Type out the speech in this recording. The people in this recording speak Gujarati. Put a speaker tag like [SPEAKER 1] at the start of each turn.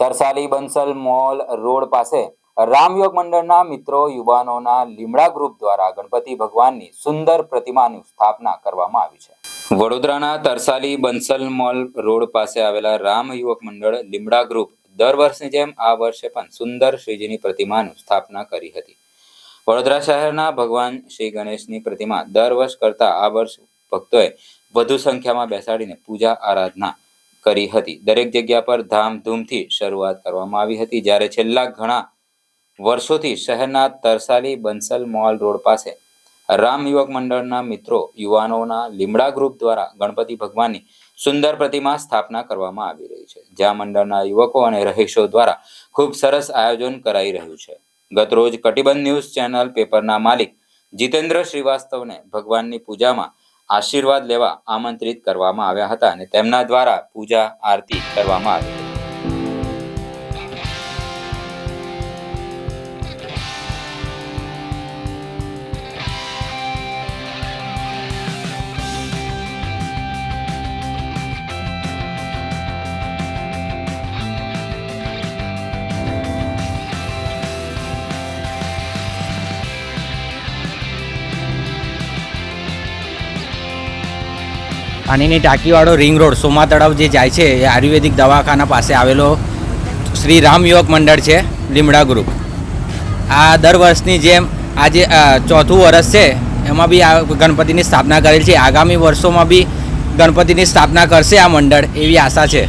[SPEAKER 1] તરસાલી બંસલ મોલ રોડ પાસે રામયોગ મંડળના મિત્રો યુવાનોના લીમડા ગ્રુપ દ્વારા ગણપતિ ભગવાનની સુંદર પ્રતિમાની સ્થાપના કરવામાં આવી છે। વડોદરાના તરસાલી બંસલ મોલ રોડ પાસે આવેલા રામ યુવક મંડળ લીમડા ગ્રુપ દર વર્ષની જેમ આ વર્ષે પણ સુંદર શ્રીજીની પ્રતિમાની સ્થાપના કરી હતી। વડોદરા શહેરના ભગવાન શ્રી ગણેશની પ્રતિમા દર વર્ષ કરતા આ વર્ષ ભક્તોએ વધુ સંખ્યામાં બેસાડીને પૂજા આરાધના કરી હતી। દરેક જગ્યા પર ધામધૂમથી શરૂઆત કરવામાં આવી હતી, જ્યારે છેલ્લા ઘણા વર્ષોથી શહેરના તરસાલી બંસલ મોલ રોડ પાસે રામ યુવક મંડળના મિત્રો યુવાનોના લીમડા ગ્રુપ દ્વારા ગણપતિ ભગવાનની સુંદર પ્રતિમા સ્થાપના કરવામાં આવી રહી છે, જ્યાં મંડળના યુવકો અને રહીશો દ્વારા ખૂબ સરસ આયોજન કરાઈ રહ્યું છે। ગત રોજ કટિબંધ ન્યૂઝ ચેનલ પેપરના માલિક જીતેન્દ્ર શ્રીવાસ્તવને ભગવાનની પૂજામાં આશીર્વાદ લેવા આમંત્રિત કરવામાં આવ્યા હતા અને તેમના દ્વારા પૂજા આરતી કરવામાં આવી હતી।
[SPEAKER 2] પાણીની ટાંકીવાળો રિંગ રોડ સોમા તળાવ જે જાય છે એ આયુર્વેદિક દવાખાના પાસે આવેલો શ્રી રામ યુવક મંડળ છે લીમડા ગ્રુપ। આ દર વર્ષની જેમ આજે ચોથું વર્ષ છે, એમાં બી આ ગણપતિની સ્થાપના કરેલ છે। આગામી વર્ષોમાં બી ગણપતિની સ્થાપના કરશે આ મંડળ એવી આશા છે।